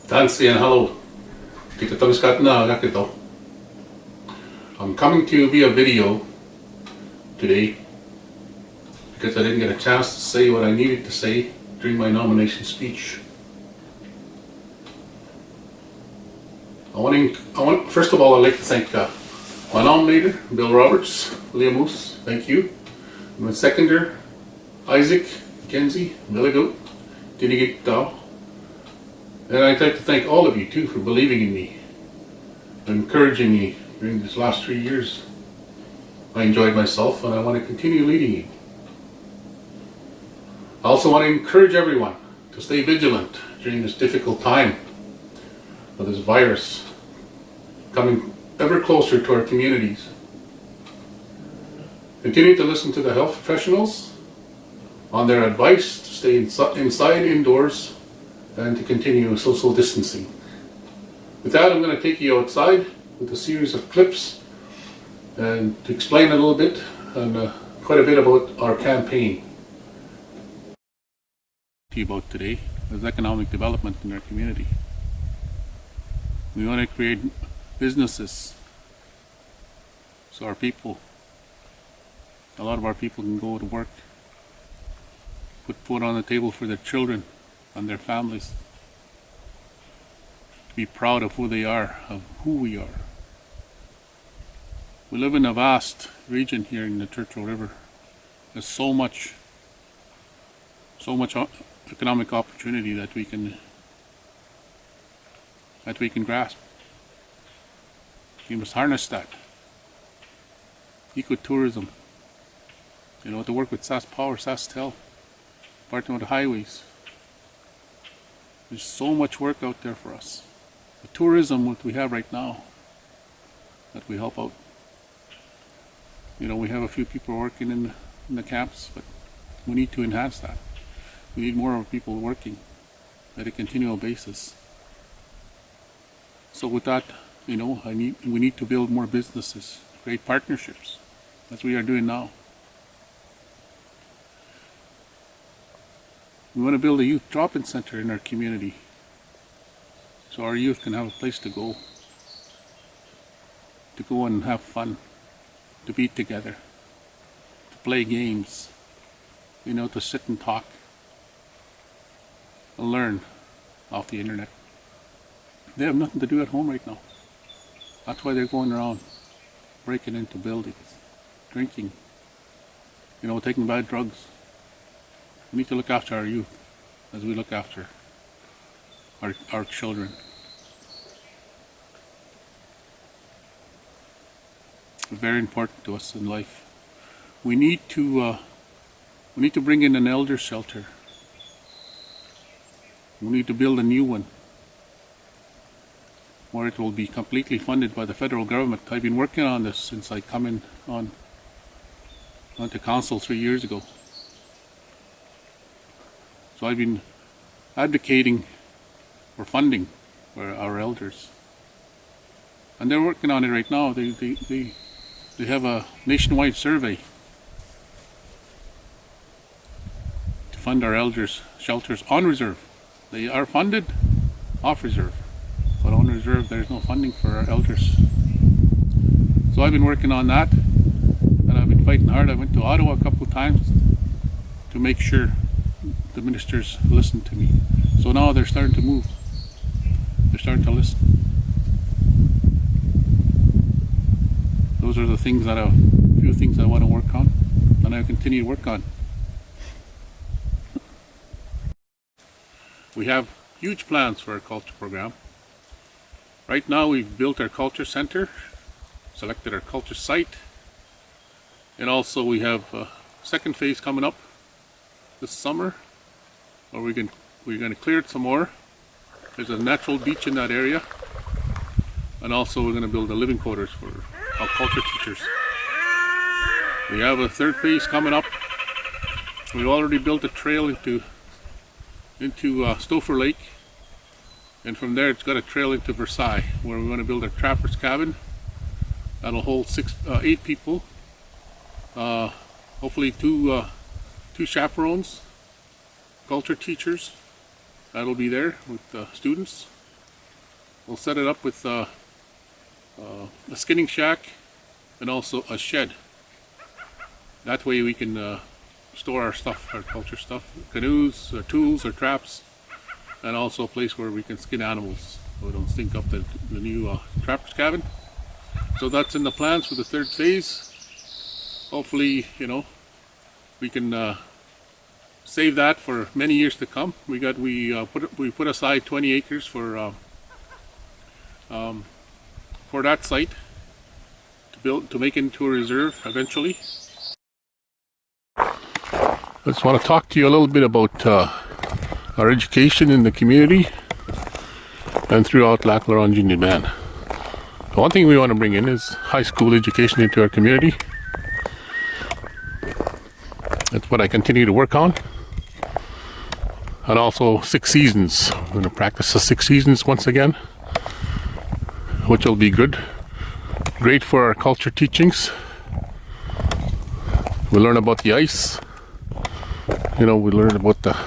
Thanks and hello. I'm coming to you via video today because I didn't get a chance to say what I needed to say during my nomination speech. First of all, I'd like to thank my nominator, Bill Roberts, William Moose, thank you. My seconder, Isaac McKenzie, Milligoat, Dinigit Dow. And I'd like to thank all of you too for believing in me and encouraging me during these last 3 years. I enjoyed myself and I want to continue leading you. I also want to encourage everyone to stay vigilant during this difficult time of this virus coming ever closer to our communities. Continue to listen to the health professionals on their advice to stay inside, indoors, and to continue social distancing. With that, I'm going to take you outside with a series of clips and to explain a little bit and quite a bit about our campaign. About today is economic development in our community. We want to create businesses so a lot of our people can go to work, put food on the table for their children and their families, to be proud of who they are, of who we are. We live in a vast region here in the Churchill River. There's so much economic opportunity that we can grasp. We must harness that. Ecotourism, to work with SAS Power, SAS Tel, partner with the highways. There's so much work out there for us. The tourism what we have right now that we help out. We have a few people working in the camps, but we need to enhance that. We need more people working at a continual basis. So with that, we need to build more businesses, create partnerships, as we are doing now. We want to build a youth drop-in center in our community so our youth can have a place to go and have fun, to be together, to play games, to sit and talk and learn off the internet. They have nothing to do at home right now. That's why they're going around breaking into buildings, drinking, taking bad drugs. We need to look after our youth as we look after our children. It's very important to us in life. We need to bring in an elder shelter. We need to build a new one where it will be completely funded by the federal government. I've been working on this since I come onto council 3 years ago. So I've been advocating for funding for our elders. And they're working on it right now. They have a nationwide survey to fund our elders shelters on reserve. They are funded off reserve, but on reserve there's no funding for our elders. So I've been working on that, and I've been fighting hard. I went to Ottawa a couple of times to make sure the ministers listened to me. So now they're starting to move. They're starting to listen. Those are the things few things I want to work on, and I'll continue to work on. We have huge plans for our culture program. Right now we've built our culture center, selected our culture site, and also we have a second phase coming up this summer, where we're going to clear it some more. There's a natural beach in that area, and also we're going to build a living quarters for our culture teachers. We have a third phase coming up. We've already built a trail into Stouffer Lake, and from there it's got a trail into Versailles, where we're going to build a trapper's cabin that'll hold 8 people, hopefully two chaperones, culture teachers that'll be there with students, we'll set it up with a skinning shack and also a shed. That way we can store our stuff, our culture stuff, canoes, our tools, our traps, and also a place where we can skin animals so we don't stink up the new trapper's cabin. So that's in the plans for the third phase. Hopefully, you know, we can save that for many years to come. We put aside 20 acres for that site to make it into a reserve eventually. I just want to talk to you a little bit about our education in the community and throughout Lac La Ronge Union Band. One thing we want to bring in is high school education into our community. That's what I continue to work on. And also 6 seasons. I'm going to practice the 6 seasons once again, which will be good. Great for our culture teachings. We learn about the ice. You know, we learn about the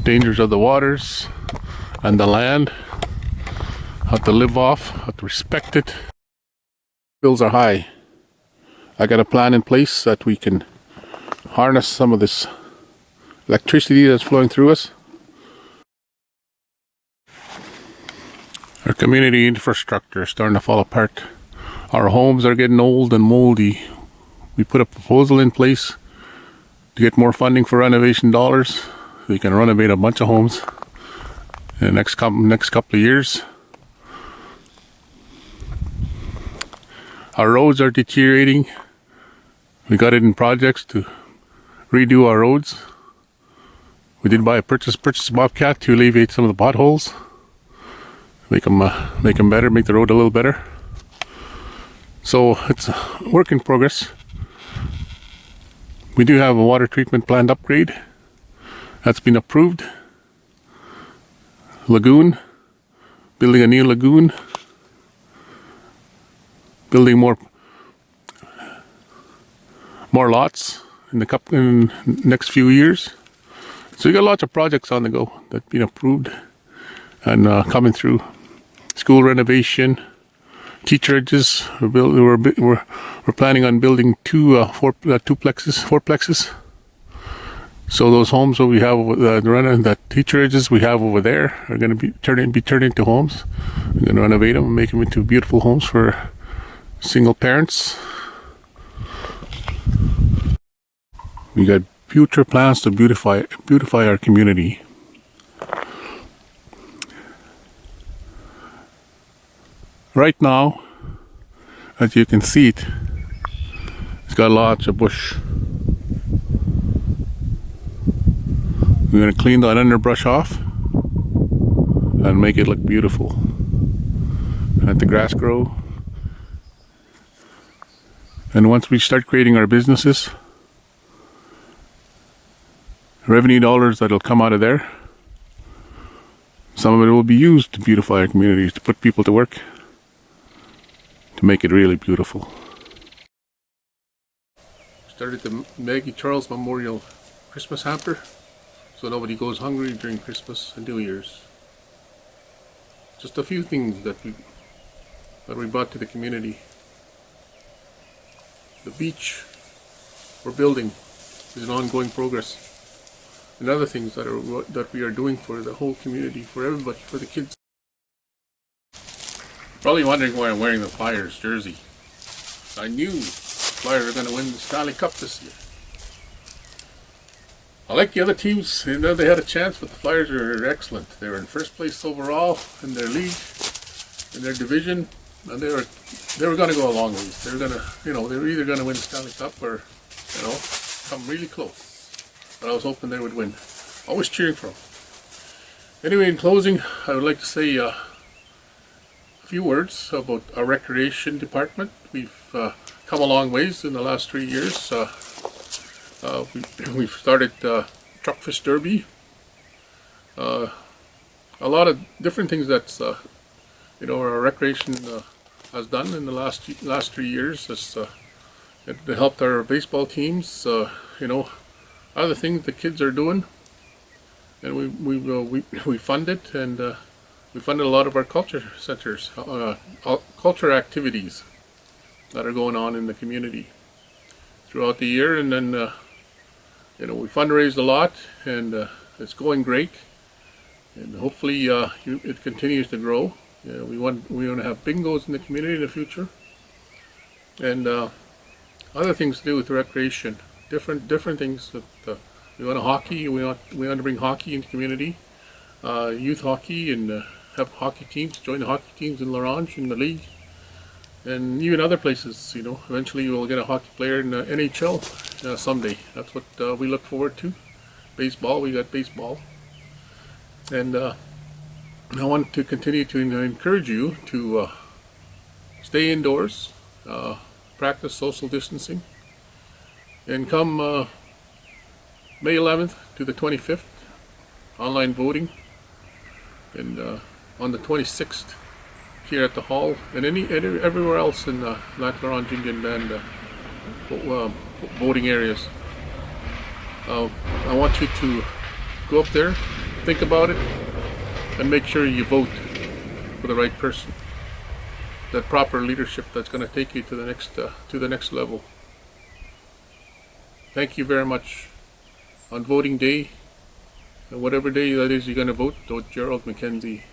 dangers of the waters and the land. How to live off, how to respect it. Bills are high. I got a plan in place that we can harness some of this electricity that's flowing through us. Our community infrastructure is starting to fall apart. Our homes are getting old and moldy. We put a proposal in place to get more funding for renovation dollars. We can renovate a bunch of homes in the next couple of years. Our roads are deteriorating. We got it in projects to redo our roads. We did buy a purchase bobcat to alleviate some of the potholes, make them better, make the road a little better. So it's a work in progress. We do have a water treatment plant upgrade that's been approved. Lagoon, building a new lagoon, building more lots in the next few years. So we got lots of projects on the go that been approved and coming through. School renovation, teacherages. We're planning on building fourplexes. So those homes that we have, the teacherages we have over there are going to be turned into homes. We're going to renovate them and make them into beautiful homes for single parents. We got future plans to beautify our community. Right now, as you can see it's got lots of bush. We're going to clean that underbrush off and make it look beautiful. Let the grass grow. And once we start creating our businesses, revenue dollars that'll come out of there, some of it will be used to beautify our communities, to put people to work, to make it really beautiful. Started the Maggie Charles Memorial Christmas hamper, so nobody goes hungry during Christmas and New Year's. Just a few things that we brought to the community. The beach we're building is an ongoing progress. And other things that we are doing for the whole community, for everybody, for the kids. Probably wondering why I'm wearing the Flyers jersey. I knew the Flyers were going to win the Stanley Cup this year. I like the other teams. You know, they had a chance, but the Flyers are excellent. They were in first place overall in their league, in their division, and they were going to go a long ways. They were going to, they were either going to win the Stanley Cup or, come really close. But I was hoping they would win. Always cheering for them. Anyway, in closing, I would like to say a few words about our recreation department. We've come a long ways in the last 3 years. We've started Truckfish Derby. A lot of different things that our recreation has done in the last 3 years. It helped our baseball teams. Other things the kids are doing, and we fund it, and we funded a lot of our culture centers, culture activities that are going on in the community throughout the year, and then we fundraised a lot, and it's going great, and hopefully it continues to grow. We want to have bingos in the community in the future, and other things to do with recreation, different things that we want hockey. We want to bring hockey into the community, youth hockey, and have hockey teams, join the hockey teams in L'Orange in the league, and even other places. Eventually we'll get a hockey player in the NHL someday. That's what we look forward to. Baseball, we got baseball, and I want to continue to encourage you to stay indoors, practice social distancing, and come May 11th to the 25th, online voting, and on the 26th here at the hall, and everywhere else in Lac La Ronge Indian Band voting areas. I want you to go up there, think about it, and make sure you vote for the right person, that proper leadership that's going to take you to the next level. Thank you very much. On voting day, and whatever day that is you're going to vote, Gerald McKenzie.